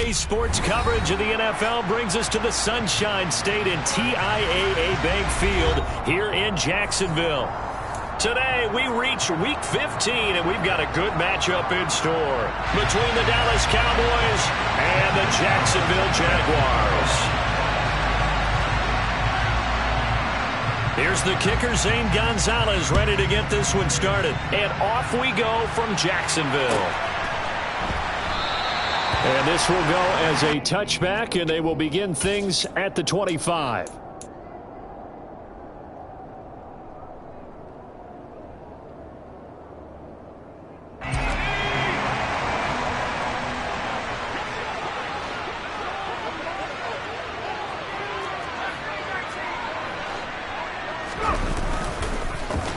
Today's sports coverage of the NFL brings us to the Sunshine State and TIAA Bank Field here in Jacksonville. Today, we reach Week 15, and we've got a good matchup in store between the Dallas Cowboys and the Jacksonville Jaguars. Here's the kicker, Zane Gonzalez, ready to get this one started. And off we go from Jacksonville. And this will go as a touchback, and they will begin things at the 25.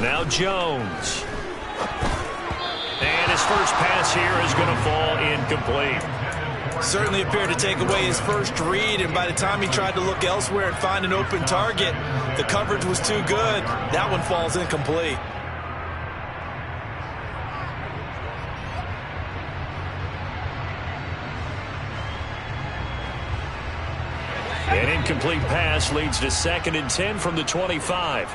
Now Jones. And his first pass here is going to fall incomplete. Certainly appeared to take away his first read, and by the time he tried to look elsewhere and find an open target, the coverage was too good. That one falls incomplete. An incomplete pass leads to 2nd and 10 from the 25.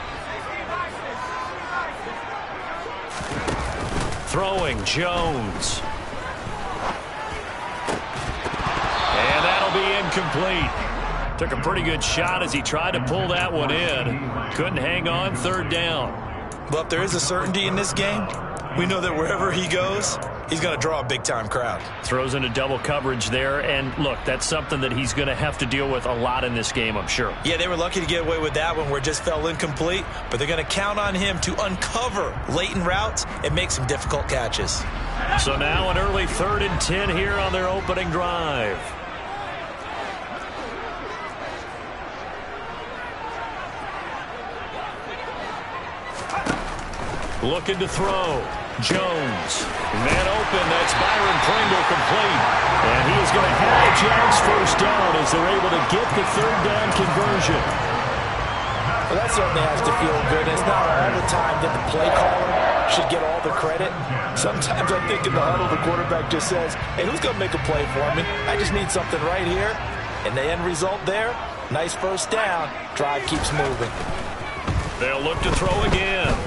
Throwing, Jones. And that'll be incomplete. Took a pretty good shot as he tried to pull that one in. Couldn't hang on, 3rd down. Well, if there is a certainty in this game, we know that wherever he goes, he's going to draw a big-time crowd. Throws into double coverage there, and look, that's something that he's going to have to deal with a lot in this game, I'm sure. Yeah, they were lucky to get away with that one where it just fell incomplete, but they're going to count on him to uncover latent routes and make some difficult catches. So now an early 3rd and 10 here on their opening drive. Looking to throw. Jones. Man open. That's Byron Pringle complete. And he is going to have the Jags first down as they're able to get the 3rd down conversion. Well, that certainly has to feel good. It's not all the time that the play caller should get all the credit. Sometimes I think in the huddle, the quarterback just says, hey, who's going to make a play for me? I just need something right here. And the end result there, nice first down. Drive keeps moving. They'll look to throw again.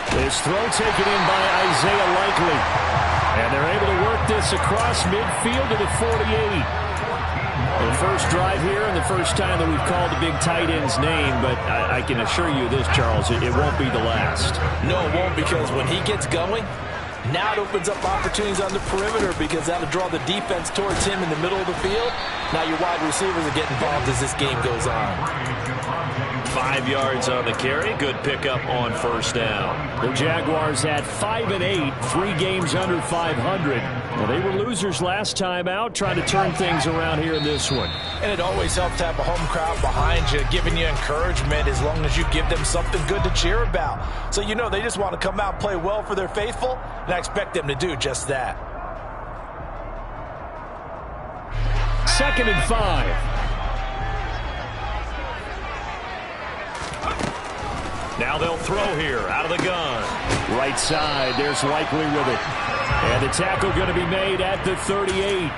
This throw taken in by Isaiah Likely. And they're able to work this across midfield to the 48. The first drive here and the first time that we've called the big tight end's name, but I can assure you this, Charles, it won't be the last. No, it won't, because when he gets going, now it opens up opportunities on the perimeter because that'll draw the defense towards him in the middle of the field. Now your wide receivers are getting involved as this game goes on. 5 yards on the carry. Good pickup on first down. The Jaguars at 5-8, 3 games under 500. Well, they were losers last time out, trying to turn things around here in this one. And it always helps to have a home crowd behind you, giving you encouragement as long as you give them something good to cheer about. So you know they just want to come out and play well for their faithful, and I expect them to do just that. 2nd and 5. Now they'll throw here out of the gun. Right side, there's Likely with it. And the tackle going to be made at the 38.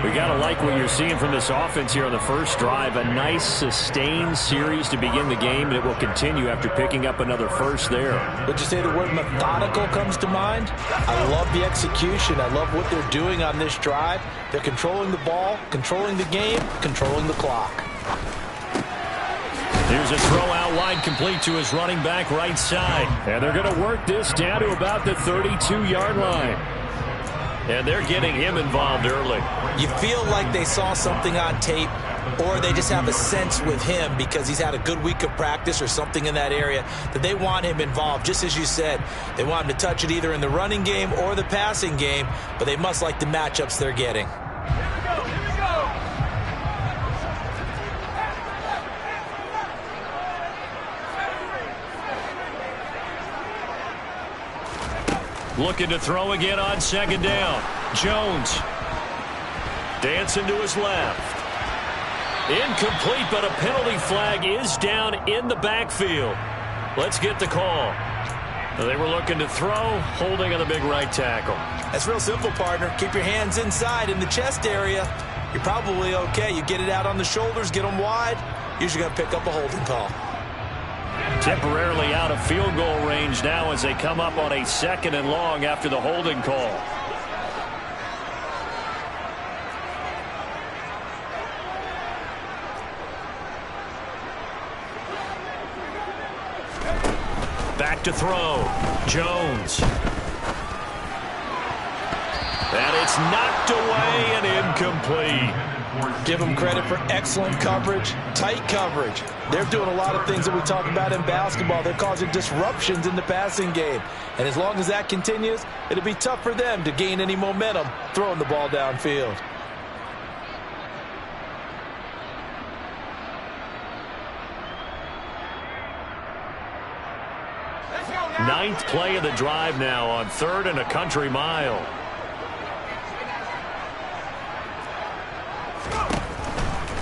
We got to like what you're seeing from this offense here on the first drive. A nice sustained series to begin the game, and it will continue after picking up another first there. Would you say the word methodical comes to mind? I love the execution. I love what they're doing on this drive. They're controlling the ball, controlling the game, controlling the clock. Here's a throw out wide, complete to his running back right side. And they're going to work this down to about the 32-yard line. And they're getting him involved early. You feel like they saw something on tape, or they just have a sense with him because he's had a good week of practice or something in that area that they want him involved. Just as you said, they want him to touch it either in the running game or the passing game, but they must like the matchups they're getting. Looking to throw again on 2nd down. Jones. Dancing to his left. Incomplete, but a penalty flag is down in the backfield. Let's get the call. They were looking to throw, holding on the big right tackle. That's real simple, partner. Keep your hands inside in the chest area. You're probably okay. You get it out on the shoulders, get them wide. Usually going to pick up a holding call. Temporarily out of field goal range now as they come up on a 2nd and long after the holding call. Back to throw. Jones. And it's knocked away and incomplete. Give them credit for excellent coverage, tight coverage. They're doing a lot of things that we talk about in basketball. They're causing disruptions in the passing game. And as long as that continues, it'll be tough for them to gain any momentum throwing the ball downfield. Ninth play of the drive now on 3rd and a country mile.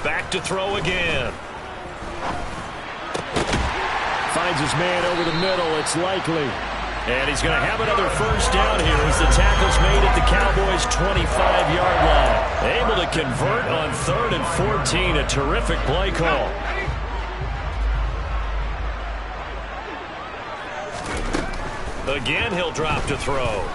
Back to throw again. Finds his man over the middle. It's Likely. And he's going to have another first down here as the tackle's made at the Cowboys' 25-yard line. Able to convert on 3rd and 14. A terrific play call. Again, he'll drop to throw.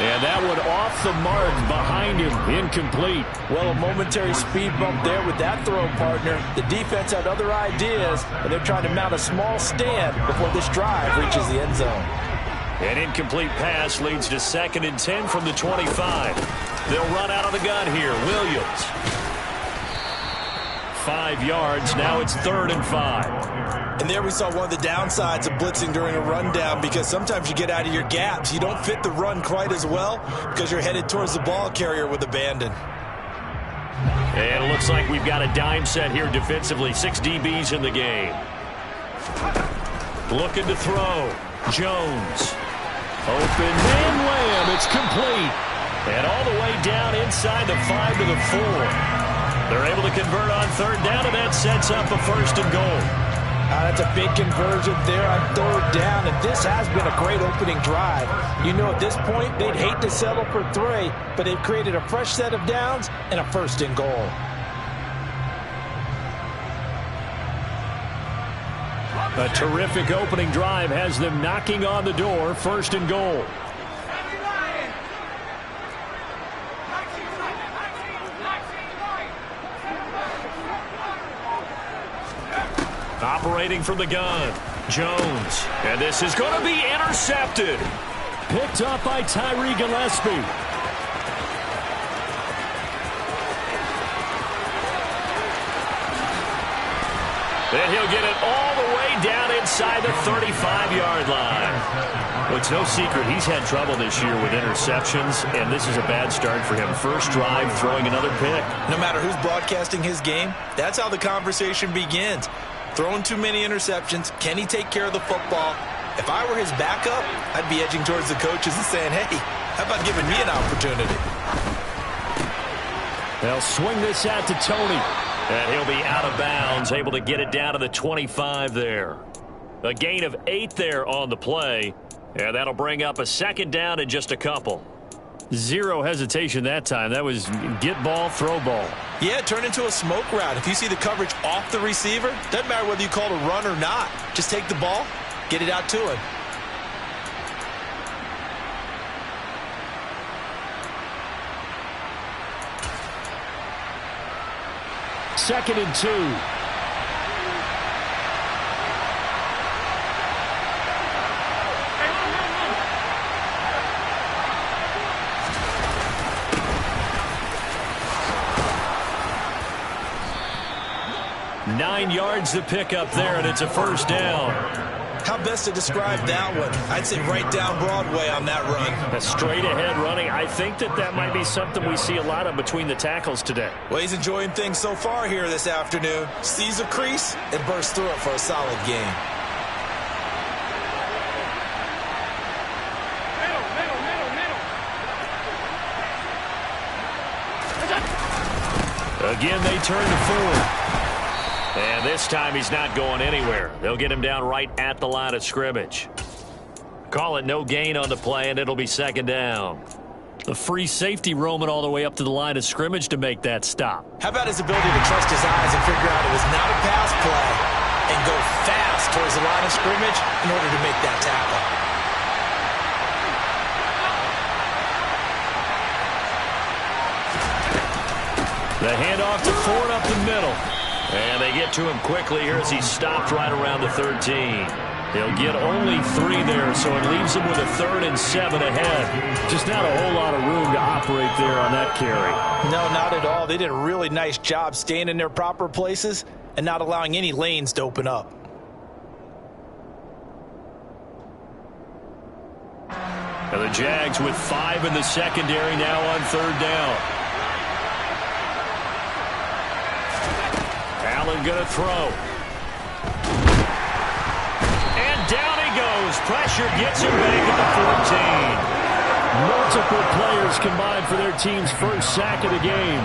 And that one off the mark behind him. Incomplete. Well, a momentary speed bump there with that throw, partner. The defense had other ideas, and they're trying to mount a small stand before this drive reaches the end zone. An incomplete pass leads to 2nd and 10 from the 25. They'll run out of the gun here. Williams. 5 yards. Now it's 3rd and 5. And there we saw one of the downsides of blitzing during a rundown, because sometimes you get out of your gaps. You don't fit the run quite as well because you're headed towards the ball carrier with abandon. And it looks like we've got a dime set here defensively. 6 DBs in the game. Looking to throw. Jones. Open man Lamb. It's complete. And all the way down inside the 5 to the 4. They're able to convert on 3rd down, and that sets up a 1st and goal. That's a big conversion there on 3rd down, and this has been a great opening drive. You know, at this point, they'd hate to settle for 3, but they've created a fresh set of downs and a 1st and goal. A terrific opening drive has them knocking on the door. 1st and goal. Operating from the gun, Jones. And this is going to be intercepted. Picked up by Tyree Gillespie. And he'll get it all the way down inside the 35-yard line. Well, it's no secret he's had trouble this year with interceptions, and this is a bad start for him. First drive, throwing another pick. No matter who's broadcasting his game, that's how the conversation begins. Throwing too many interceptions. Can he take care of the football? If I were his backup, I'd be edging towards the coaches and saying, hey, how about giving me an opportunity? They'll swing this out to Tony. And he'll be out of bounds, able to get it down to the 25 there. A gain of 8 there on the play. And that'll bring up a 2nd down and just a couple. Zero hesitation that time. That was get ball, throw ball. Yeah, it turned into a smoke route. If you see the coverage off the receiver, doesn't matter whether you call it a run or not. Just take the ball, get it out to him. Second and 2. Nine yards to pick up there, and it's a 1st down. How best to describe that one? I'd say right down Broadway on that run. A straight-ahead running. I think that might be something we see a lot of between the tackles today. Well, he's enjoying things so far here this afternoon. Sees a crease and bursts through it for a solid game. Again, they turn to Ford. And this time he's not going anywhere. They'll get him down right at the line of scrimmage. Call it no gain on the play, and it'll be second down. The free safety roaming all the way up to the line of scrimmage to make that stop. How about his ability to trust his eyes and figure out it was not a pass play and go fast towards the line of scrimmage in order to make that tackle? The handoff to Ford up the middle. And they get to him quickly here as he's stopped right around the 13. They'll get only 3 there, so it leaves them with a 3rd and 7 ahead. Just not a whole lot of room to operate there on that carry. No, not at all. They did a really nice job staying in their proper places and not allowing any lanes to open up. And the Jags with 5 in the secondary now on 3rd down. Allen going to throw. And down he goes. Pressure gets him back at the 14. Multiple players combined for their team's first sack of the game.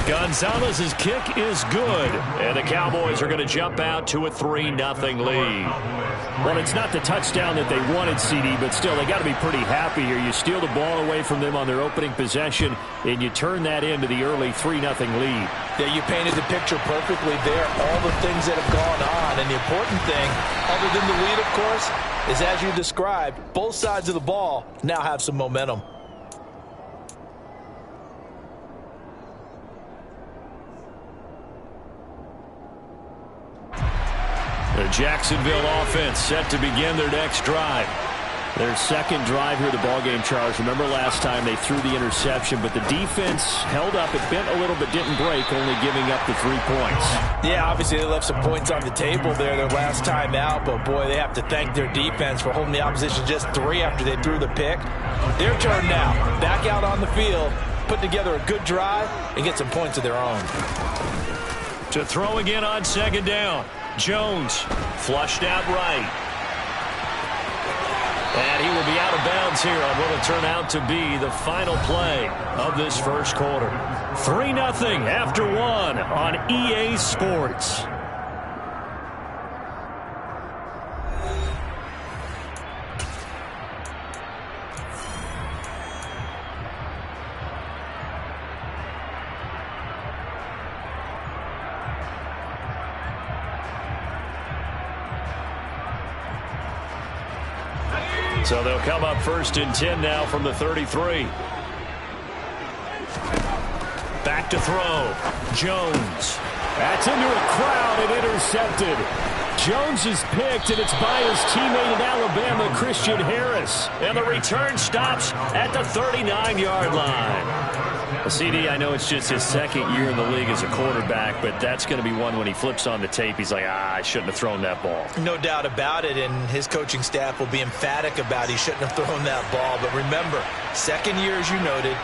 Gonzalez's kick is good, and the Cowboys are going to jump out to a 3-0 lead. Well, it's not the touchdown that they wanted, CD, but still, they got to be pretty happy here. You steal the ball away from them on their opening possession, and you turn that into the early 3-0 lead. Yeah, you painted the picture perfectly there, all the things that have gone on, and the important thing, other than the lead, of course, is as you described, both sides of the ball now have some momentum. The Jacksonville offense set to begin their next drive. Their second drive here, the ballgame, Charles. Remember last time they threw the interception, but the defense held up. It bent a little but didn't break, only giving up the 3 points. Yeah, obviously they left some points on the table there their last time out, but boy, they have to thank their defense for holding the opposition just 3 after they threw the pick. Their turn now. Back out on the field, put together a good drive, and get some points of their own. To throw again on second down. Jones flushed out right. And he will be out of bounds here on what will turn out to be the final play of this first quarter. 3-0 after 1 on EA Sports. So they'll come up 1st and 10 now from the 33. Back to throw. Jones. That's into a crowd and intercepted. Jones is picked, and it's by his teammate in Alabama, Christian Harris. And the return stops at the 39-yard line. Well, CD, I know it's just his second year in the league as a quarterback, but that's going to be one when he flips on the tape. He's like, I shouldn't have thrown that ball. No doubt about it, and his coaching staff will be emphatic about he shouldn't have thrown that ball. But remember, second year, as you noted,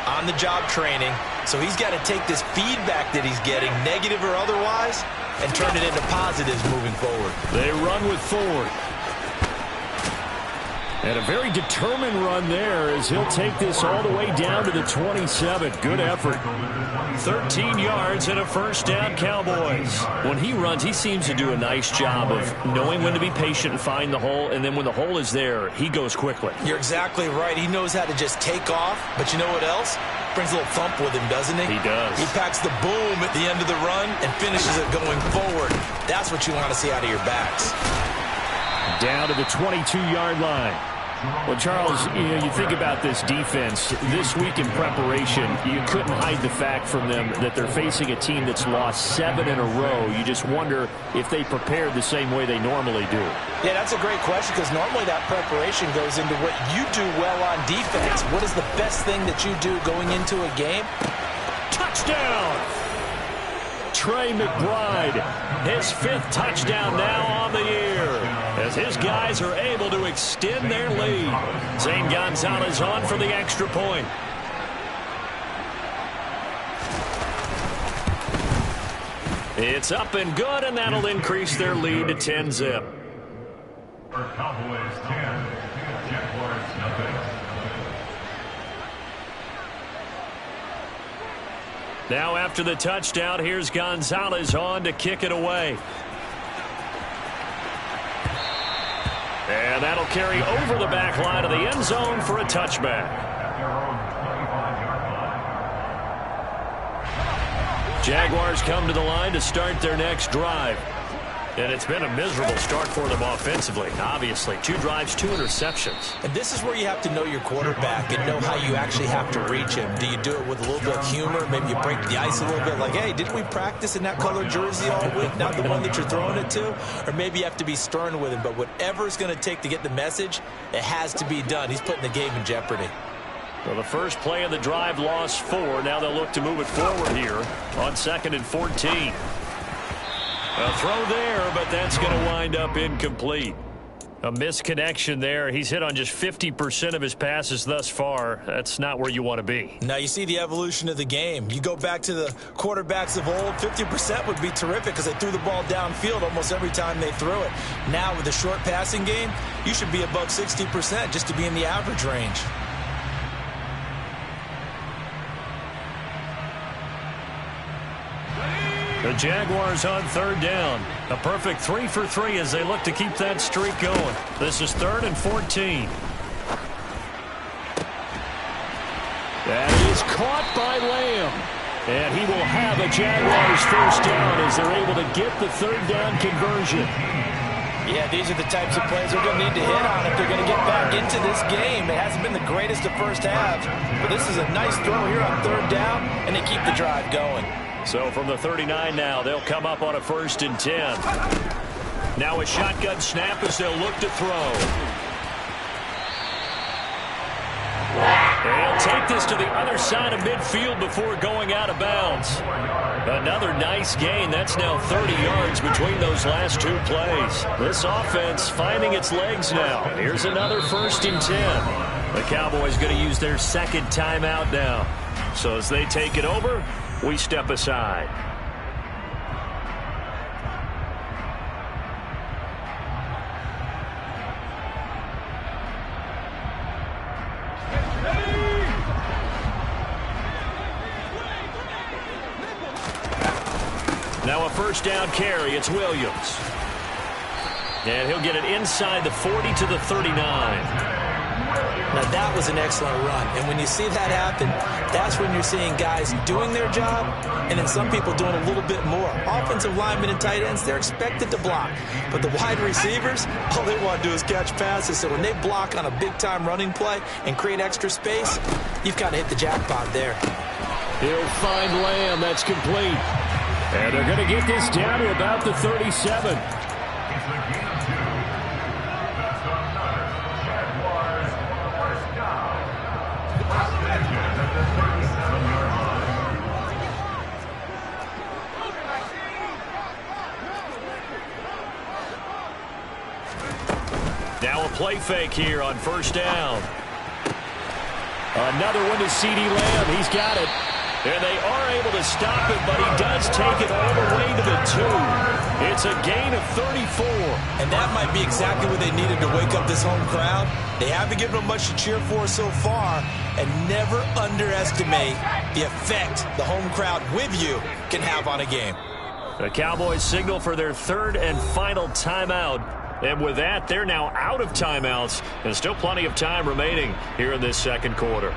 on-the-job training, so he's got to take this feedback that he's getting, negative or otherwise, and turn it into positives moving forward. They run with Ford. And a very determined run there as he'll take this all the way down to the 27. Good effort. 13 yards and a first down, Cowboys. When he runs, he seems to do a nice job of knowing when to be patient and find the hole, and then when the hole is there, he goes quickly. You're exactly right. He knows how to just take off, but you know what else? Brings a little thump with him, doesn't he? He does. He packs the boom at the end of the run and finishes it going forward. That's what you want to see out of your backs. Down to the 22-yard line. Well, Charles, you think about this defense. This week in preparation, you couldn't hide the fact from them that they're facing a team that's lost 7 in a row. You just wonder if they prepared the same way they normally do. Yeah, that's a great question because normally that preparation goes into what you do well on defense. What is the best thing that you do going into a game? Touchdown! Trey McBride, his 5th touchdown now on the year, as his guys are able to extend their lead. Zane Gonzalez on for the extra point. It's up and good, and that'll increase their lead to 10-zip. Cowboys 10, Jaguars nothing. Now after the touchdown, here's Gonzalez on to kick it away. And that'll carry over the back line of the end zone for a touchback. Jaguars come to the line to start their next drive. And it's been a miserable start for them offensively. Obviously, 2 drives, 2 interceptions. And this is where you have to know your quarterback and know how you actually have to reach him. Do you do it with a little bit of humor? Maybe you break the ice a little bit like, hey, didn't we practice in that color jersey all week? Not the one that you're throwing it to? Or maybe you have to be stern with him. But whatever it's going to take to get the message, it has to be done. He's putting the game in jeopardy. Well, the first play of the drive lost 4. Now they'll look to move it forward here on 2nd and 14. A throw there, but that's going to wind up incomplete. A misconnection there. He's hit on just 50% of his passes thus far. That's not where you want to be. Now you see the evolution of the game. You go back to the quarterbacks of old, 50% would be terrific because they threw the ball downfield almost every time they threw it. Now with the short passing game, you should be above 60% just to be in the average range. The Jaguars on 3rd down. A perfect 3 for 3 as they look to keep that streak going. This is 3rd and 14. That is caught by Lamb. And he will have a Jaguars first down as they're able to get the 3rd down conversion. Yeah, these are the types of plays they're going to need to hit on if they're going to get back into this game. It hasn't been the greatest of first halves, but this is a nice throw here on 3rd down, and they keep the drive going. So from the 39 now, they'll come up on a 1st and 10. Now a shotgun snap as they'll look to throw. They'll take this to the other side of midfield before going out of bounds. Another nice gain. That's now 30 yards between those last 2 plays. This offense finding its legs now. Here's another 1st and 10. The Cowboys going to use their 2nd timeout now. So as they take it over, we step aside. Now a 1st down carry. It's Williams. And he'll get it inside the 40 to the 39. Now, that was an excellent run. And when you see that happen, that's when you're seeing guys doing their job and then some people doing a little bit more. Offensive linemen and tight ends, they're expected to block. But the wide receivers, all they want to do is catch passes. So when they block on a big-time running play and create extra space, you've got to hit the jackpot there. He'll find Lamb. That's complete. And they're going to get this down to about the 37. Now a play fake here on 1st down. Another one to CeeDee Lamb. He's got it. And they are able to stop it, but he does take it all the way to the 2. It's a gain of 34. And that might be exactly what they needed to wake up this home crowd. They haven't given them much to cheer for so far. And never underestimate the effect the home crowd with you can have on a game. The Cowboys signal for their 3rd and final timeout. And with that, they're now out of timeouts. And still plenty of time remaining here in this 2nd quarter.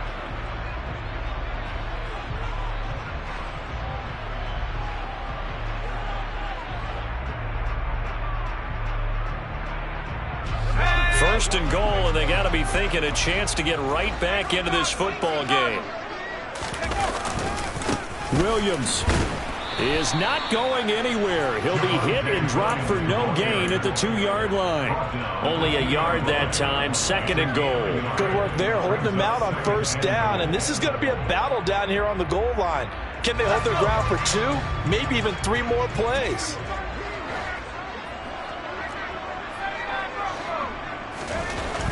First and goal, and they got to be thinking a chance to get right back into this football game. Williams is not going anywhere. He'll be hit and dropped for no gain at the 2-yard line. Only a yard that time, 2nd and goal. Good work there, holding them out on 1st down, and this is going to be a battle down here on the goal line. Can they hold their ground for 2, maybe even 3 more plays?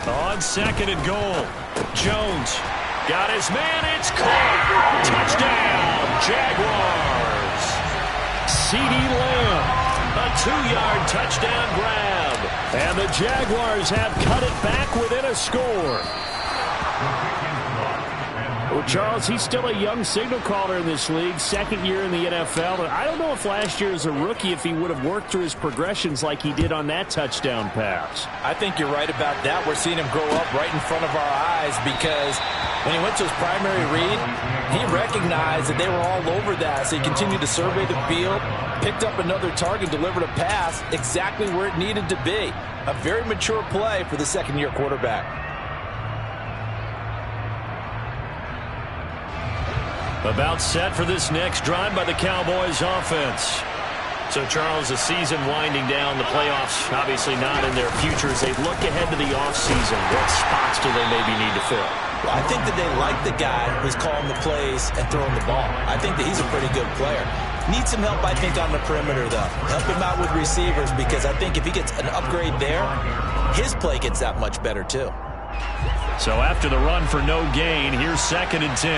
On 2nd and goal, Jones got his man. It's caught. Touchdown, Jaguars. CeeDee Lamb, a 2-yard touchdown grab. And the Jaguars have cut it back within a score. Well, Charles, he's still a young signal caller in this league, second year in the NFL. And I don't know if last year as a rookie if he would have worked through his progressions like he did on that touchdown pass. I think you're right about that. We're seeing him grow up right in front of our eyes because when he went to his primary read, he recognized that they were all over that. So he continued to survey the field, picked up another target, delivered a pass exactly where it needed to be. A very mature play for the second-year quarterback. About set for this next drive by the Cowboys offense. So, Charles, the season winding down, the playoffs obviously not in their future. As they look ahead to the offseason, what spots do they maybe need to fill? Well, I think that they like the guy who's calling the plays and throwing the ball. I think that he's a pretty good player. Needs some help, I think, on the perimeter, though. Help him out with receivers because I think if he gets an upgrade there, his play gets that much better, too. So after the run for no gain, here's 2nd and 10.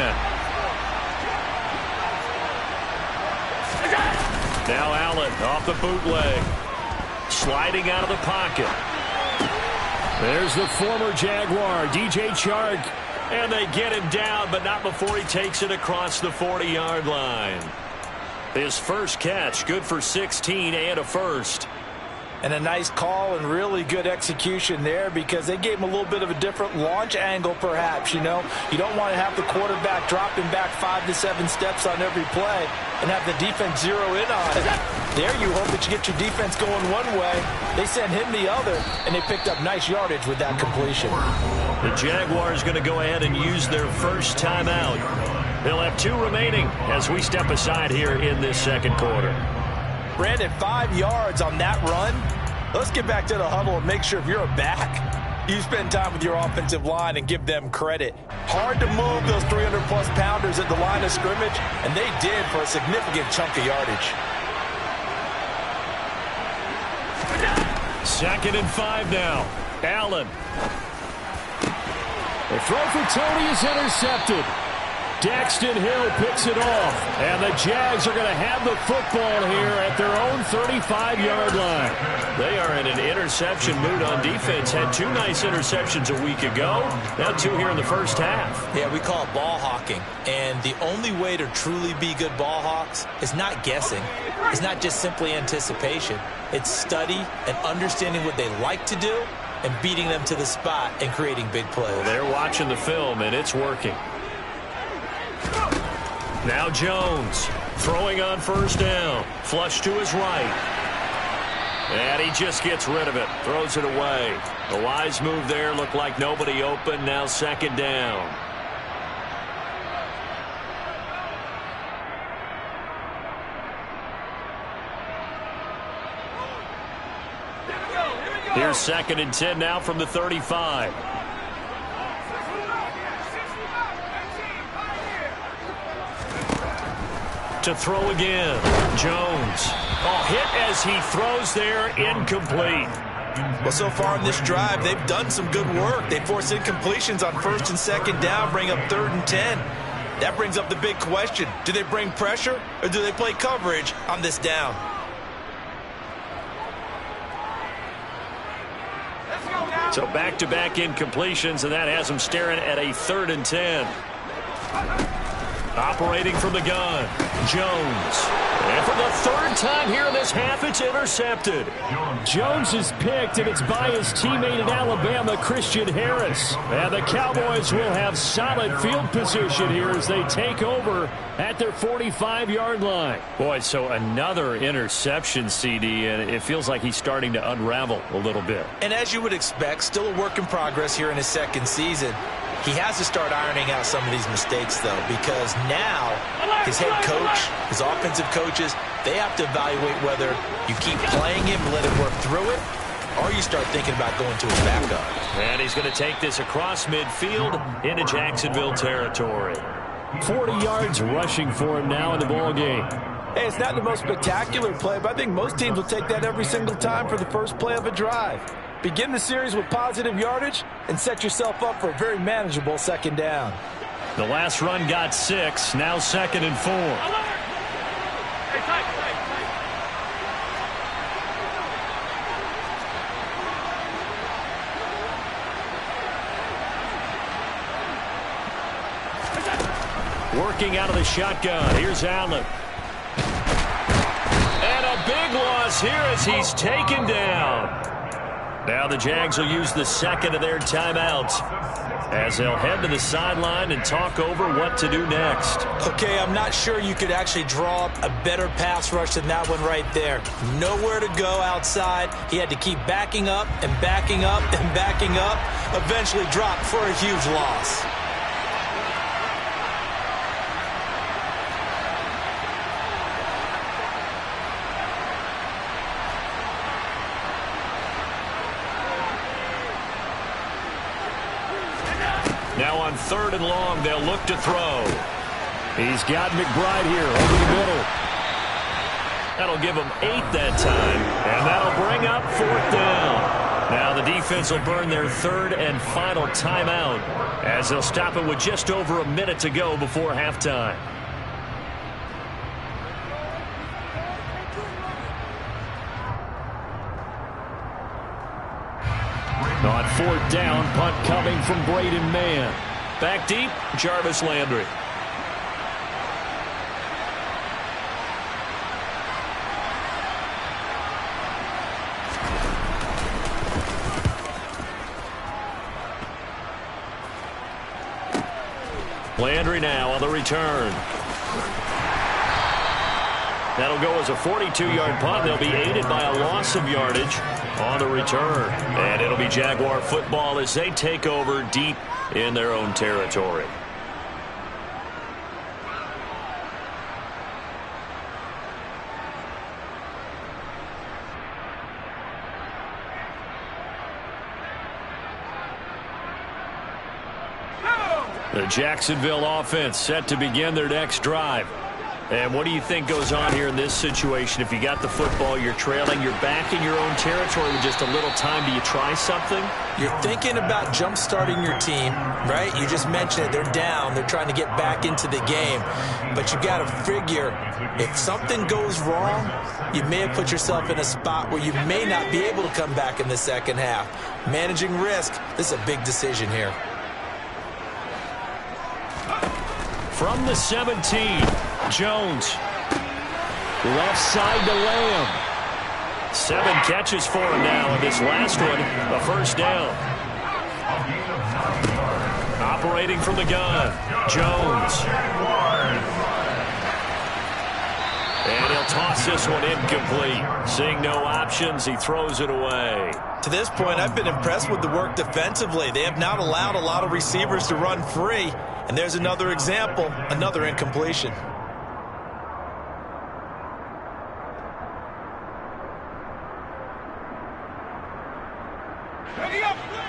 Now Allen off the bootleg. Sliding out of the pocket. There's the former Jaguar, DJ Chark. And they get him down, but not before he takes it across the 40-yard line. His first catch, good for 16 and a first. And a nice call and really good execution there because they gave him a little bit of a different launch angle, perhaps, you know. You don't want to have the quarterback dropping back 5 to 7 steps on every play and have the defense zero in on it. There you hope that you get your defense going one way. They sent him the other, and they picked up nice yardage with that completion. The Jaguars going to go ahead and use their first timeout. They'll have 2 remaining as we step aside here in this second quarter. Brandon, 5 yards on that run. Let's get back to the huddle and make sure if you're a back, you spend time with your offensive line and give them credit. Hard to move those 300-plus pounders at the line of scrimmage, and they did for a significant chunk of yardage. 2nd and 5 now. Allen. The throw for Tony is intercepted. Daxton Hill picks it off, and the Jags are going to have the football here at their own 35-yard line. They are in an interception mood on defense. Had 2 nice interceptions a week ago. Now 2 here in the first half. Yeah, we call it ball hawking, and the only way to truly be good ball hawks is not guessing. It's not just simply anticipation. It's study and understanding what they like to do and beating them to the spot and creating big plays. Well, they're watching the film, and it's working. Now Jones throwing on first down. Flush to his right. And he just gets rid of it. Throws it away. A wise move there. Looked like nobody open. Now 2nd down. Here's 2nd and 10 now from the 35. To throw again. Jones. Hit as he throws there. Incomplete. Well, so far in this drive, they've done some good work. They force incompletions on 1st and 2nd down, bring up 3rd and 10. That brings up the big question. Do they bring pressure or do they play coverage on this down? So back-to-back incompletions, and that has them staring at a 3rd and 10. Operating from the gun, Jones. And for the 3rd time here in this half, it's intercepted. Jones is picked, and it's by his teammate in Alabama, Christian Harris. And the Cowboys will have solid field position here as they take over at their 45-yard line. Boy, so another interception, CD, and it feels like he's starting to unravel a little bit. And as you would expect, still a work in progress here in his 2nd season. He has to start ironing out some of these mistakes, though, because now his head coach, his offensive coaches, they have to evaluate whether you keep playing him, let him work through it, or you start thinking about going to his backup. And he's going to take this across midfield into Jacksonville territory. 40 yards rushing for him now in the ball game. Hey, it's not the most spectacular play, but I think most teams will take that every single time for the first play of a drive. Begin the series with positive yardage and set yourself up for a very manageable 2nd down. The last run got 6, now 2nd and 4. Working out of the shotgun. Here's Allen. And a big loss here as he's taken down. Now the Jags will use the second of their timeouts as they'll head to the sideline and talk over what to do next. Okay, I'm not sure you could actually draw up a better pass rush than that one right there. Nowhere to go outside. He had to keep backing up and backing up and backing up. Eventually dropped for a huge loss. Now on 3rd and long, they'll look to throw. He's got McBride here over the middle. That'll give him 8 that time, and that'll bring up 4th down. Now the defense will burn their 3rd and final timeout as they'll stop it with just over a minute to go before halftime. On 4th down, punt coming from Braden Mann. Back deep, Jarvis Landry. Landry now on the return. That'll go as a 42-yard punt. They'll be aided by a loss of yardage on the return. And it'll be Jaguar football as they take over deep in their own territory. The Jacksonville offense set to begin their next drive. And what do you think goes on here in this situation? If you got the football, you're trailing, you're back in your own territory with just a little time. Do you try something? You're thinking about jump-starting your team, right? You just mentioned it. They're down. They're trying to get back into the game. But you got to figure, if something goes wrong, you may have put yourself in a spot where you may not be able to come back in the second half. Managing risk, this is a big decision here. From the 17, Jones. Left side to Lamb. 7 catches for him now, and this last one, a first down. Operating from the gun, Jones. And he'll toss this one incomplete. Seeing no options, he throws it away. To this point, I've been impressed with the work defensively. They have not allowed a lot of receivers to run free. And there's another example, another incompletion.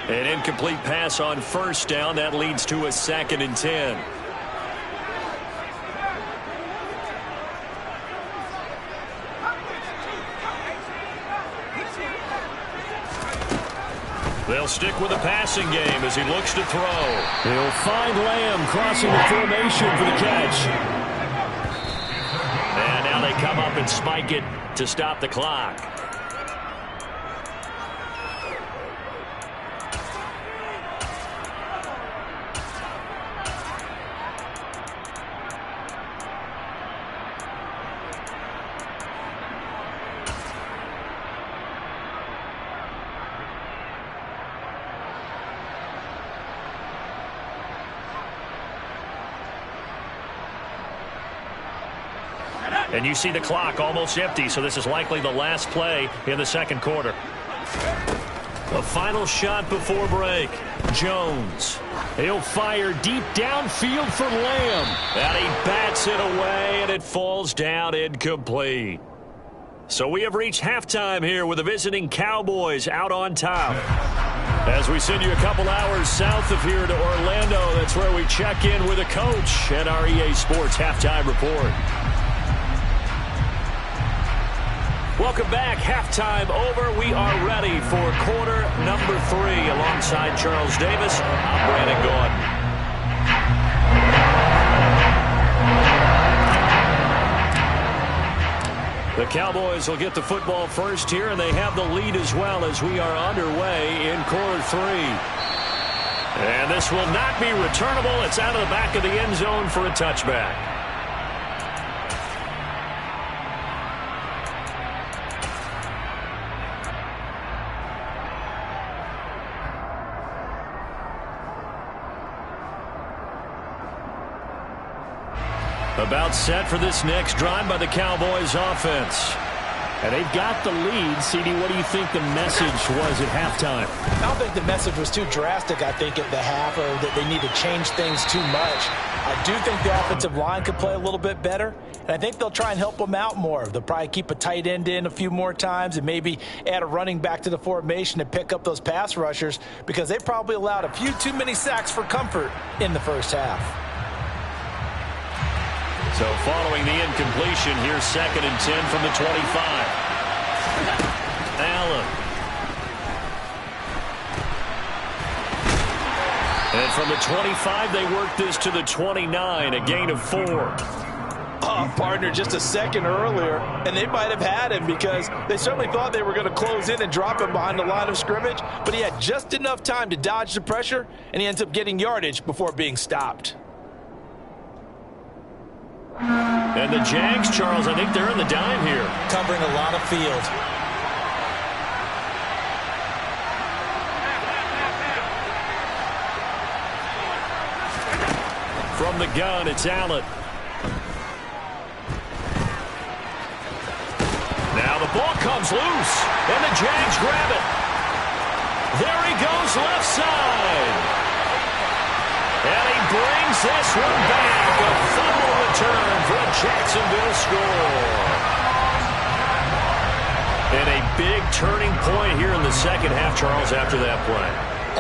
An incomplete pass on first down. That leads to a 2nd and 10. They'll stick with the passing game as he looks to throw. He'll find Lamb crossing the formation for the catch. And now they come up and spike it to stop the clock. And you see the clock almost empty, so this is likely the last play in the second quarter. The final shot before break. Jones. He'll fire deep downfield for Lamb. And he bats it away, and it falls down incomplete. So we have reached halftime here with the visiting Cowboys out on top. As we send you a couple hours south of here to Orlando, that's where we check in with a coach at our EA Sports Halftime Report. Welcome back. Halftime over. We are ready for quarter number 3. Alongside Charles Davis, I'm Brandon Gordon. The Cowboys will get the football first here, and they have the lead as well as we are underway in quarter 3. And this will not be returnable. It's out of the back of the end zone for a touchback. About set for this next drive by the Cowboys offense. And they've got the lead. CD, what do you think the message was at halftime? I don't think the message was too drastic, I think, at the half, or that they need to change things too much. I do think the offensive line could play a little bit better, and I think they'll try and help them out more. They'll probably keep a tight end in a few more times and maybe add a running back to the formation to pick up those pass rushers, because they probably allowed a few too many sacks for comfort in the first half. So following the incompletion, here's 2nd and 10 from the 25. Allen. And from the 25, they work this to the 29, a gain of 4. Oh, partner, just a second earlier, and they might have had him because they certainly thought they were going to close in and drop him behind the line of scrimmage, but he had just enough time to dodge the pressure, and he ends up getting yardage before being stopped. And the Jags, Charles, I think they're in the dime here. Covering a lot of field. From the gun, it's Allen. Now the ball comes loose, and the Jags grab it. There he goes left side. And he brings this one back. A fumble return for a Jacksonville score. And a big turning point here in the second half, Charles, after that play.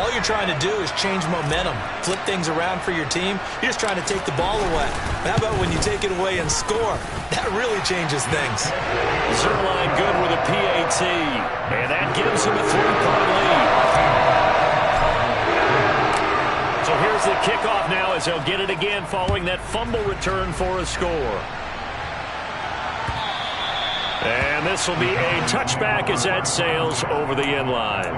All you're trying to do is change momentum, flip things around for your team. You're just trying to take the ball away. How about when you take it away and score? That really changes things. Zuerlein good with a PAT. And that gives him a 3-point lead. So here's the kickoff now as they'll get it again following that fumble return for a score. And this will be a touchback as that sails over the end line.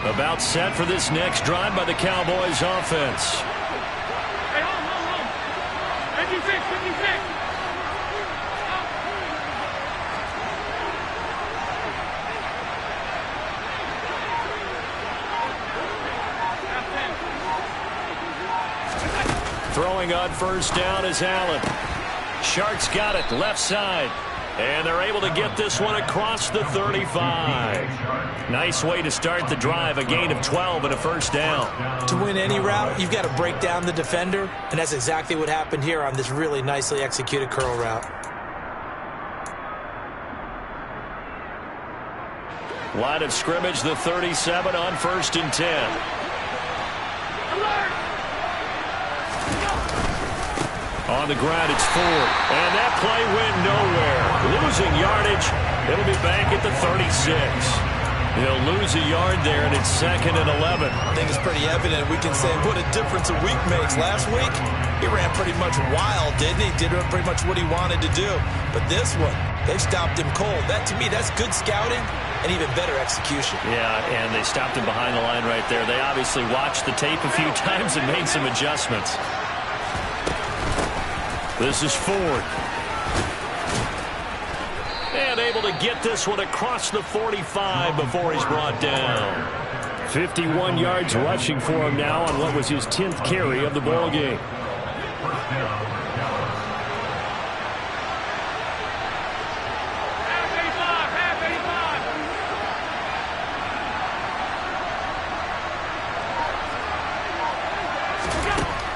About set for this next drive by the Cowboys offense. Hey, hold. 56. Throwing on first down is Allen. Sharks got it left side. And they're able to get this one across the 35. Nice way to start the drive, a gain of 12 and a first down. To win any route, you've got to break down the defender, and that's exactly what happened here on this really nicely executed curl route. Line of scrimmage, the 37 on 1st and 10. On the ground, it's Ford. And that play went nowhere. Losing yardage. It'll be back at the 36. He'll lose a yard there, and it's 2nd and 11. I think it's pretty evident. We can say what a difference a week makes. Last week, he ran pretty much wild, didn't he? Did pretty much what he wanted to do. But this one, they've stopped him cold. That, to me, that's good scouting and even better execution. Yeah, and they stopped him behind the line right there. They obviously watched the tape a few times and made some adjustments. This is Ford. And able to get this one across the 45 before he's brought down. 51 yards rushing for him now on what was his 10th carry of the ball game.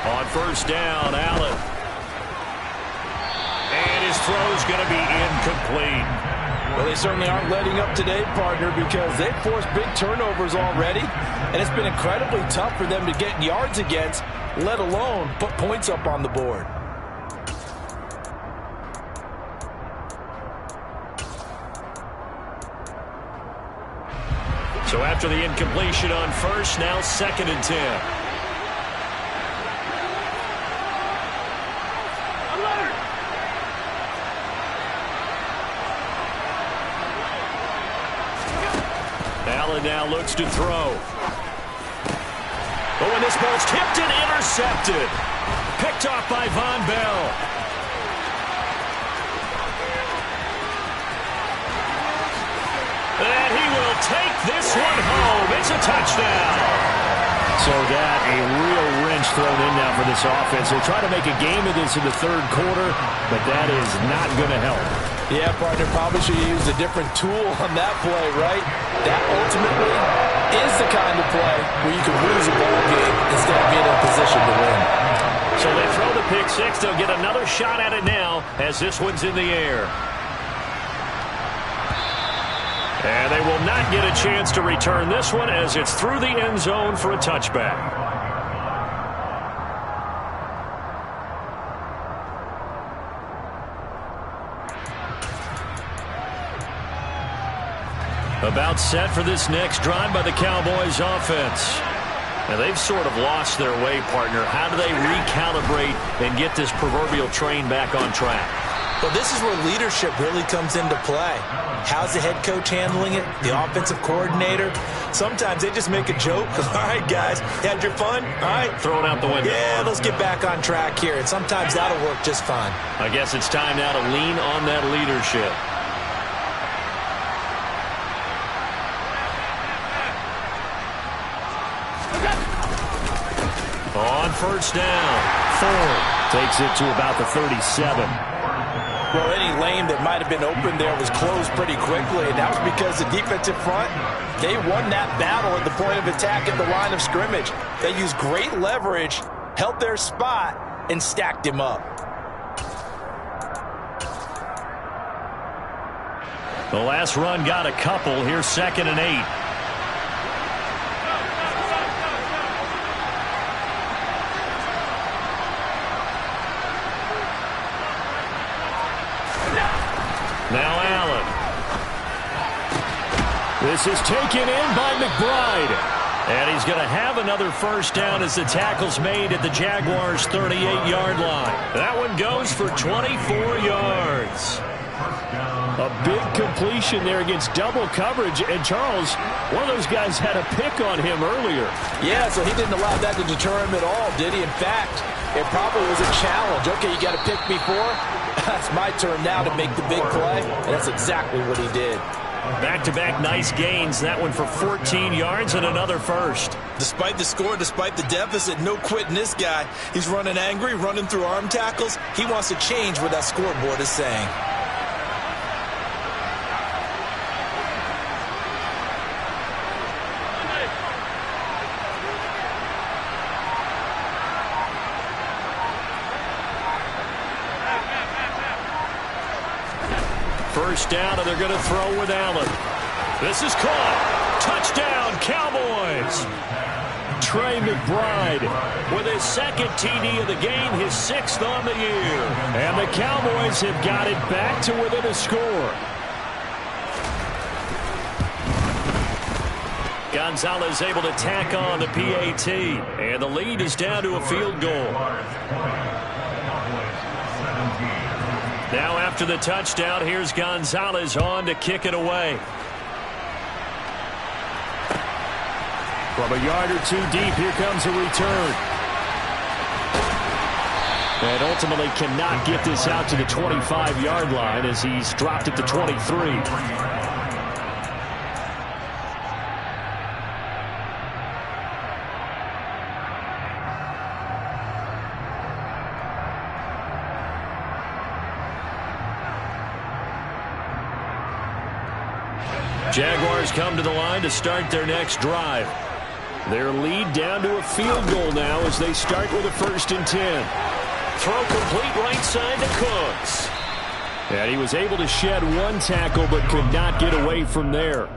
On first down, Allen. And his throw's going to be incomplete. Well, they certainly aren't letting up today, partner, because they've forced big turnovers already, and it's been incredibly tough for them to get yards against, let alone put points up on the board. So after the incompletion on first, now 2nd and 10. Allen now looks to throw. Oh, and this ball's tipped and intercepted. Picked off by Von Bell. And he will take this one home. It's a touchdown. So that a real wrench thrown in now for this offense. They'll try to make a game of this in the 3rd quarter, but that is not going to help. Yeah, partner, probably should have used a different tool on that play, right? That ultimately is the kind of play where you can lose a ball game instead of being in a position to win. So they throw the pick six. They'll get another shot at it now as this one's in the air. And they will not get a chance to return this one as it's through the end zone for a touchback. About set for this next drive by the Cowboys offense. Now they've sort of lost their way, partner. How do they recalibrate and get this proverbial train back on track? Well, this is where leadership really comes into play. How's the head coach handling it? The offensive coordinator? Sometimes they just make a joke. All right, guys, you had your fun? All right. Throw it out the window. Yeah, let's get back on track here. And sometimes that'll work just fine. I guess it's time now to lean on that leadership. On first down, Ford takes it to about the 37. Well, any lane that might have been open there was closed pretty quickly, and that was because the defensive front, they won that battle at the point of attack at the line of scrimmage. They used great leverage, held their spot, and stacked him up. The last run got a couple. Here's 2nd and 8. Now Allen. This is taken in by McBride. And he's going to have another first down as the tackle's made at the Jaguars' 38-yard line. That one goes for 24 yards. A big completion there against double coverage. And Charles, one of those guys had a pick on him earlier. Yeah, so he didn't allow that to deter him at all, did he? In fact, it probably was a challenge. Okay, you got a pick before. That's my turn now to make the big play. And that's exactly what he did. Back-to-back nice gains. That one for 14 yards and another first. Despite the score, despite the deficit, no quitting this guy. He's running angry, running through arm tackles. He wants to change what that scoreboard is saying. First down, and they're going to throw with Allen. This is caught. Touchdown, Cowboys. Trey McBride with his 2nd TD of the game, his 6th on the year. And the Cowboys have got it back to within a score. Gonzalez able to tack on the PAT. And the lead is down to a field goal. Now after the touchdown, here's Gonzalez on to kick it away. From a yard or two deep, here comes a return. And ultimately cannot get this out to the 25-yard line as he's dropped at the 23. Jaguars come to the line to start their next drive. Their lead down to a field goal now as they start with a 1st and 10. Throw complete right side to Cooks. And he was able to shed one tackle but could not get away from there.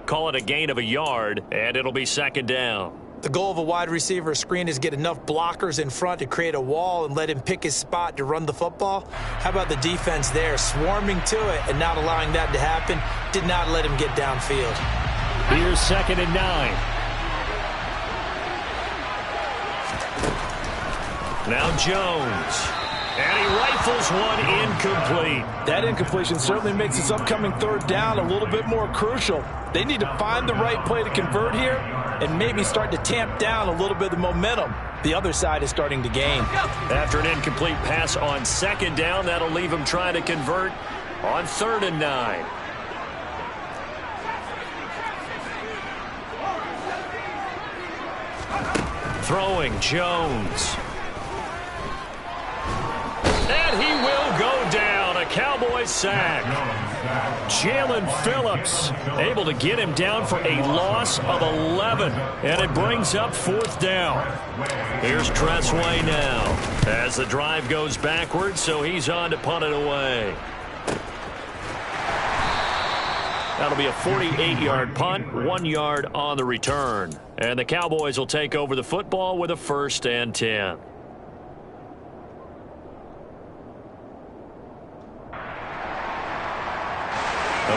Call it a gain of a yard, and it'll be 2nd down. The goal of a wide receiver screen is get enough blockers in front to create a wall and let him pick his spot to run the football. How about the defense there, swarming to it and not allowing that to happen? Did not let him get downfield. Here's 2nd and 9. Now Jones. And he rifles one incomplete. That incompletion certainly makes this upcoming 3rd down a little bit more crucial. They need to find the right play to convert here and maybe start to tamp down a little bit of the momentum the other side is starting to gain. After an incomplete pass on 2nd down, that'll leave him trying to convert on 3rd and 9. Throwing Jones. And he will go down. A Cowboys sack. Jalen Phillips able to get him down for a loss of 11. And it brings up 4th down. Here's Tressway now as the drive goes backwards, so he's on to punt it away. That'll be a 48-yard punt, 1 yard on the return. And the Cowboys will take over the football with a 1st and 10.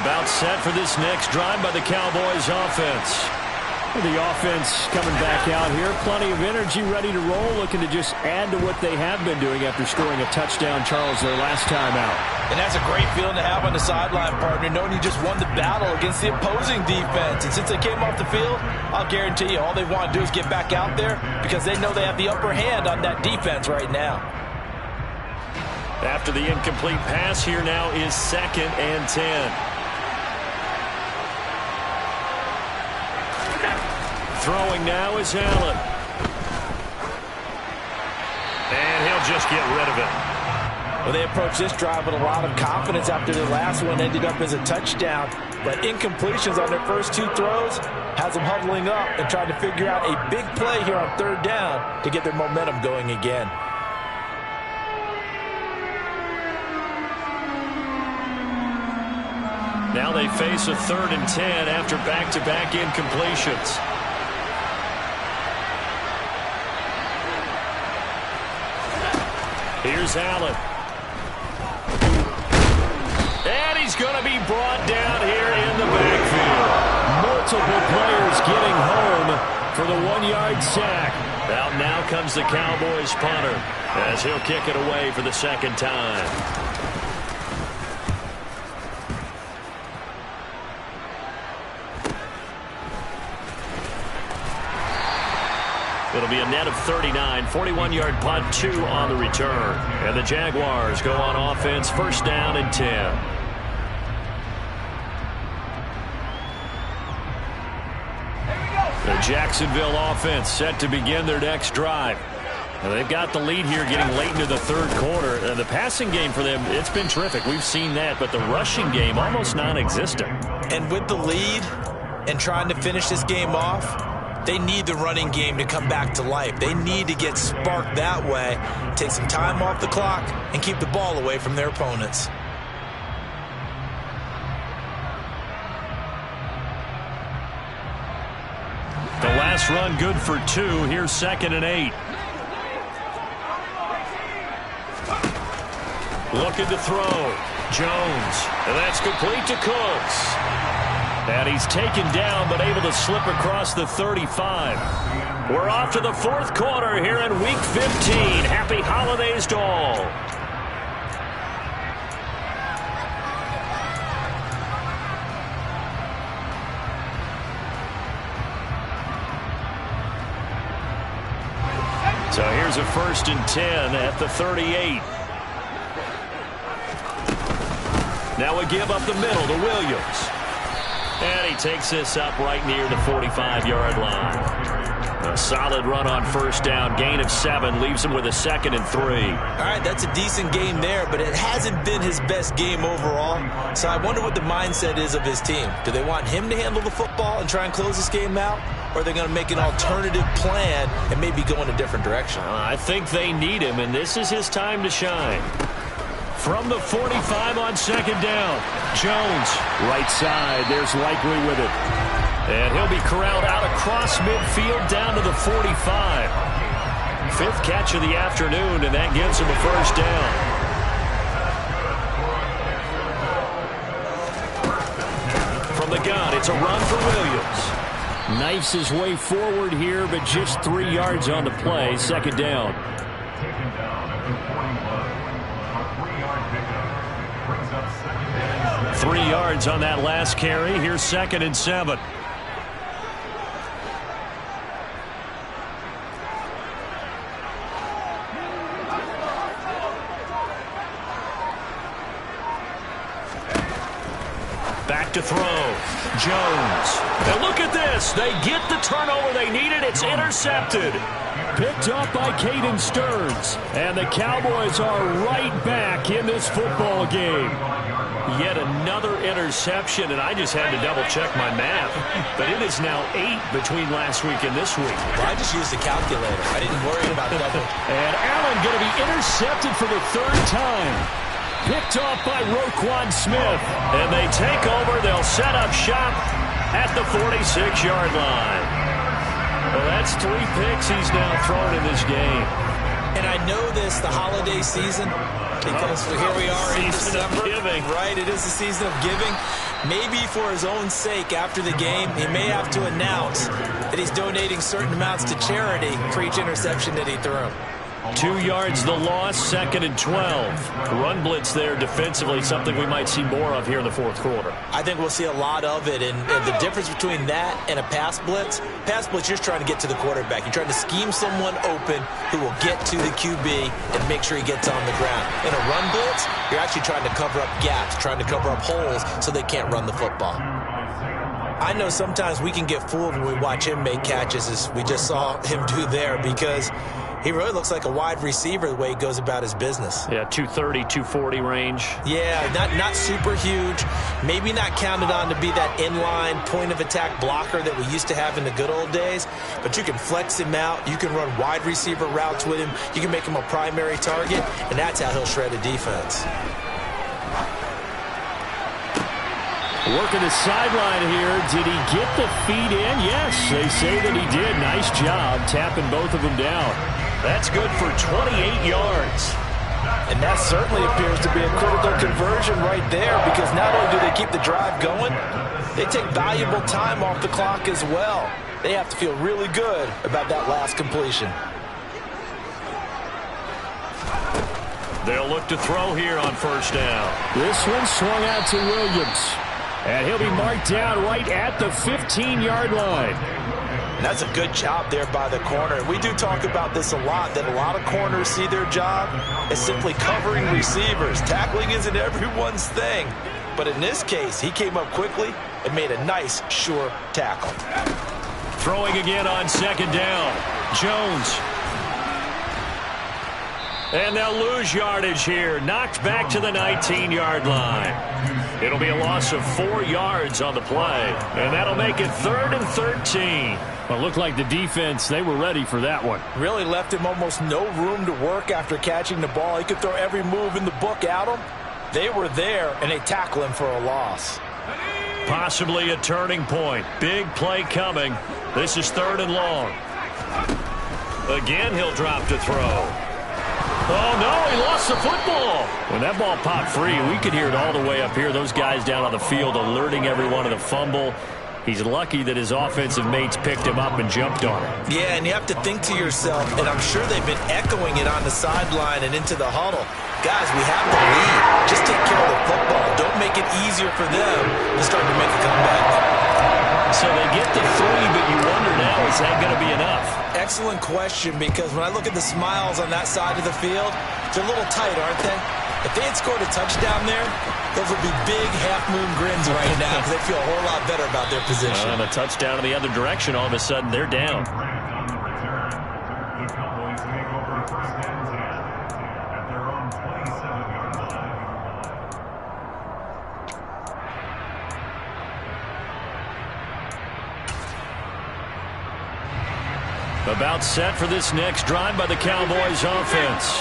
About set for this next drive by the Cowboys offense. The offense coming back out here. Plenty of energy, ready to roll, looking to just add to what they have been doing after scoring a touchdown, Charles, their last time out. And that's a great feeling to have on the sideline, partner, knowing you just won the battle against the opposing defense. And since they came off the field, I'll guarantee you all they want to do is get back out there because they know they have the upper hand on that defense right now. After the incomplete pass, here now is 2nd and 10. Throwing now is Allen. And he'll just get rid of it. Well, they approached this drive with a lot of confidence after the last one ended up as a touchdown. But incompletions on their first 2 throws has them huddling up and trying to figure out a big play here on 3rd down to get their momentum going again. Now they face a 3rd and 10 after back-to-back incompletions. Here's Allen. And he's going to be brought down here in the backfield. Multiple players getting home for the 1-yard sack. Out now comes the Cowboys punter as he'll kick it away for the 2nd time. It'll be a net of 39, 41-yard punt, 2 on the return. And the Jaguars go on offense, 1st down and 10. The Jacksonville offense set to begin their next drive. Now they've got the lead here getting late into the 3rd quarter. The passing game for them, it's been terrific. We've seen that, but the rushing game almost non-existent. And with the lead and trying to finish this game off, they need the running game to come back to life. They need to get sparked that way, take some time off the clock, and keep the ball away from their opponents. The last run good for 2. Here's 2nd and 8. Looking to throw. Jones. And that's complete to Cooks. And he's taken down but able to slip across the 35. We're off to the 4th quarter here in Week 15. Happy holidays to all. So here's a 1st and 10 at the 38. Now a give up the middle to Williams. And he takes this up right near the 45-yard line. A solid run on 1st down. Gain of 7 leaves him with a 2nd and 3. All right, that's a decent game there, but it hasn't been his best game overall. So I wonder what the mindset is of his team. Do they want him to handle the football and try and close this game out? Or are they going to make an alternative plan and maybe go in a different direction? I think they need him, and this is his time to shine. From the 45 on 2nd down, Jones. Right side, there's Likely with it. And he'll be corralled out across midfield down to the 45. 5th catch of the afternoon, and that gives him a 1st down. From the gun, it's It's a run for Williams. Knifes his way forward here, but just 3 yards on the play. Second down. 3 yards on that last carry. Here's 2nd and 7. Back to throw. Jones. And look at this. They get the turnover they needed. It's intercepted. Picked up by Caden Stearns. And the Cowboys are right back in this football game. Yet another interception, and I just had to double-check my math. But it is now 8 between last week and this week. Well, I just used a calculator. I didn't worry about double. And Allen going to be intercepted for the 3rd time. Picked off by Roquan Smith. And they take over. They'll set up shop at the 46-yard line. Well, that's 3 picks he's now thrown in this game. And I know this, the holiday season, because here we are in December. Right, it is the season of giving. Maybe for his own sake, after the game, he may have to announce that he's donating certain amounts to charity for each interception that he threw. 2 yards the loss, 2nd and 12. Run blitz there defensively, something we might see more of here in the 4th quarter. I think we'll see a lot of it, and the difference between that and a pass blitz, you're just trying to get to the quarterback. You're trying to scheme someone open who will get to the QB and make sure he gets on the ground. In a run blitz, you're actually trying to cover up gaps, trying to cover up holes so they can't run the football. I know sometimes we can get fooled when we watch him make catches, as we just saw him do there, because he really looks like a wide receiver the way he goes about his business. Yeah, 230, 240 range. Yeah, not super huge. Maybe not counted on to be that inline point-of-attack blocker that we used to have in the good old days. But you can flex him out. You can run wide receiver routes with him. You can make him a primary target, and that's how he'll shred a defense. Working the sideline here. Did he get the feet in? Yes, they say that he did. Nice job tapping both of them down. That's good for 28 yards. And that certainly appears to be a critical conversion right there, because not only do they keep the drive going, they take valuable time off the clock as well. They have to feel really good about that last completion. They'll look to throw here on 1st down. This one swung out to Williams. And he'll be marked down right at the 15-yard line. And that's a good job there by the corner. We do talk about this a lot, that a lot of corners see their job as simply covering receivers. Tackling isn't everyone's thing. But in this case, he came up quickly and made a nice, sure tackle. Throwing again on 2nd down. Jones. And they'll lose yardage here. Knocked back to the 19-yard line. It'll be a loss of 4 yards on the play. And that'll make it 3rd and 13. Well, it looked like the defense, they were ready for that one. Really left him almost no room to work after catching the ball. He could throw every move in the book at him. They were there, and they tackle him for a loss. Possibly a turning point. Big play coming. This is 3rd and long. Again, he'll drop to throw. Oh, no, he lost the football. When that ball popped free, we could hear it all the way up here. Those guys down on the field alerting everyone of the fumble. He's lucky that his offensive mates picked him up and jumped on it. Yeah, and you have to think to yourself, and I'm sure they've been echoing it on the sideline and into the huddle. Guys, we have the lead. Just take care of the football. Don't make it easier for them to start to make a comeback. So they get the 3, but you wonder now, is that going to be enough? Excellent question, because when I look at the smiles on that side of the field, they're a little tight, aren't they? If they had scored a touchdown there, those would be big half-moon grins right now, because they feel a whole lot better about their position. And a touchdown in the other direction, all of a sudden they're down. About set for this next drive by the Cowboys offense.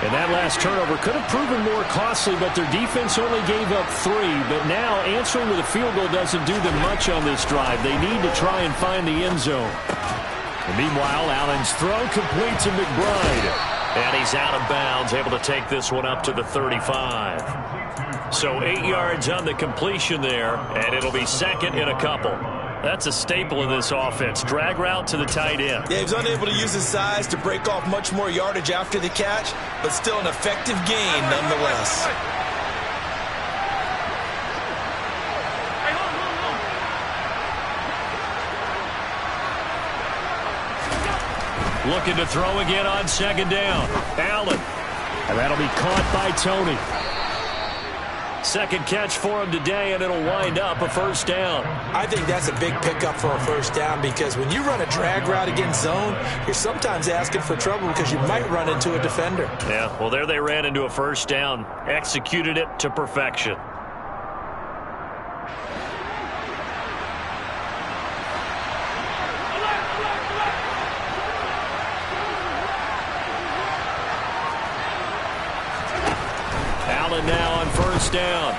And that last turnover could have proven more costly, but their defense only gave up 3. But now answering with a field goal doesn't do them much on this drive. They need to try and find the end zone. And meanwhile, Allen's throw complete to McBride. And he's out of bounds, able to take this one up to the 35. So 8 yards on the completion there, and it'll be second in a couple. That's a staple of this offense. Drag route to the tight end. Yeah, he was unable to use his size to break off much more yardage after the catch, but still an effective gain nonetheless. Looking to throw again on second down. Allen. And that'll be caught by Tony. Second catch for him today, and it'll wind up a first down. I think that's a big pickup for a first down because when you run a drag route against zone, you're sometimes asking for trouble because you might run into a defender. Yeah, well, there they ran into a first down. Executed it to perfection. Allen now on first down.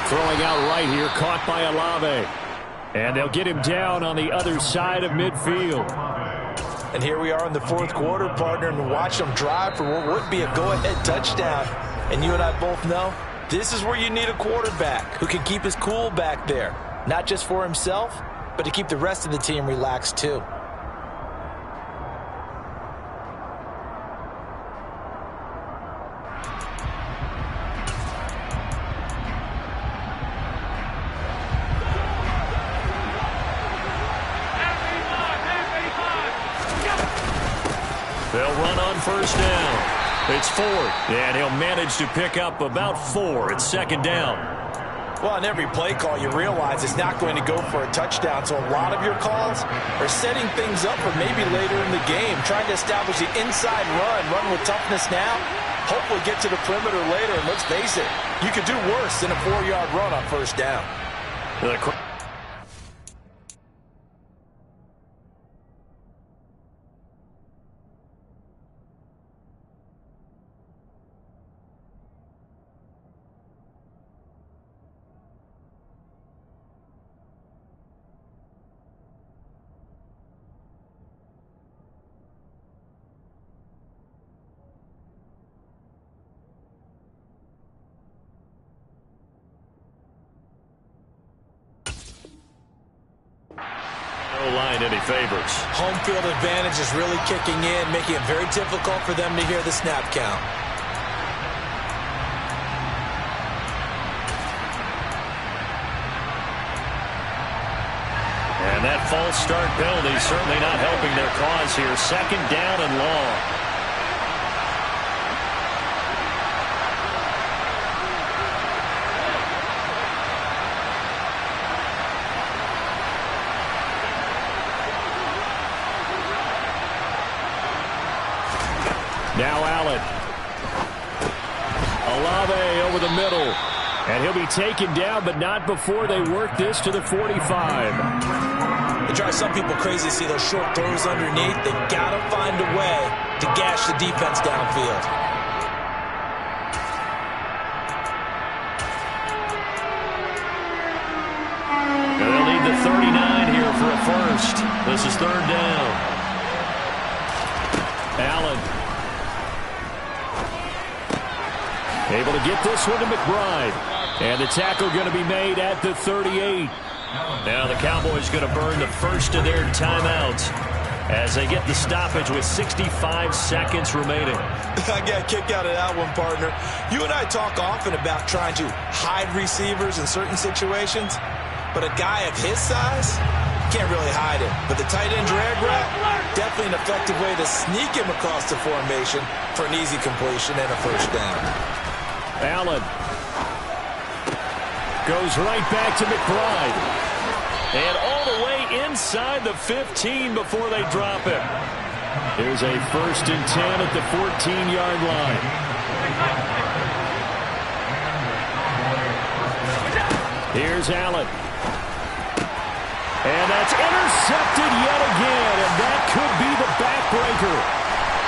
Throwing out right here, caught by Olave. And they'll get him down on the other side of midfield. And here we are in the fourth quarter, partner, and watch them drive for what would be a go-ahead touchdown. And you and I both know this is where you need a quarterback who can keep his cool back there. Not just for himself, but to keep the rest of the team relaxed too. They'll run on first down. It's Ford, and he'll manage to pick up about 4. It's second down. Well, on every play call, you realize it's not going to go for a touchdown, so a lot of your calls are setting things up for maybe later in the game, trying to establish the inside run with toughness now, hopefully get to the perimeter later, and let's face it, you could do worse than a 4-yard run on first down. Line any favors. Home field advantage is really kicking in, making it very difficult for them to hear the snap count. And that false start penalty certainly not helping their cause here. Second down and long. Now Allen. Olave over the middle. And he'll be taken down, but not before they work this to the 45. It drives some people crazy to see those short throws underneath. They got to find a way to gash the defense downfield. And they'll need the 39 here for a first. This is third down. Allen. Able to get this one to McBride. And the tackle going to be made at the 38. Now the Cowboys going to burn the first of their timeouts as they get the stoppage with 65 seconds remaining. I got a kick out of that one, partner. You and I talk often about trying to hide receivers in certain situations, but a guy of his size can't really hide him. But the tight end drag route, definitely an effective way to sneak him across the formation for an easy completion and a first down. Allen goes right back to McBride. And all the way inside the 15 before they drop him. Here's a 1st and 10 at the 14-yard line. Here's Allen. And that's intercepted yet again, and that could be the backbreaker.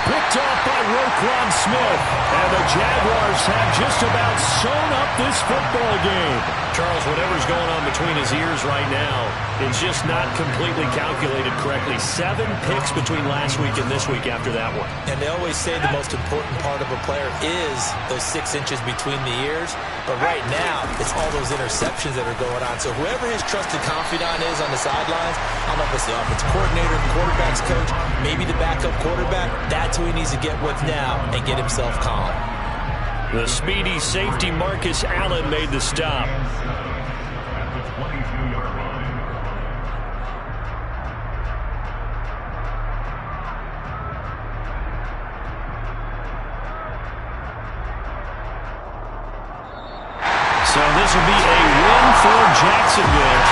Picked off by Roquan Smith. And the Jaguars have just about sewn up this football game. Charles, whatever's going on between his ears right now, it's just not completely calculated correctly. 7 picks between last week and this week after that one. And they always say the most important part of a player is those 6 inches between the ears. But right now, it's all those interceptions that are going on. So whoever his trusted confidant is on the sidelines, I don't know if it's the offensive coordinator, the quarterback's coach, maybe the backup quarterback, that's who he needs to get with now and get himself calm. The speedy safety Marcus Allen made the stop. So this will be a win for Jacksonville.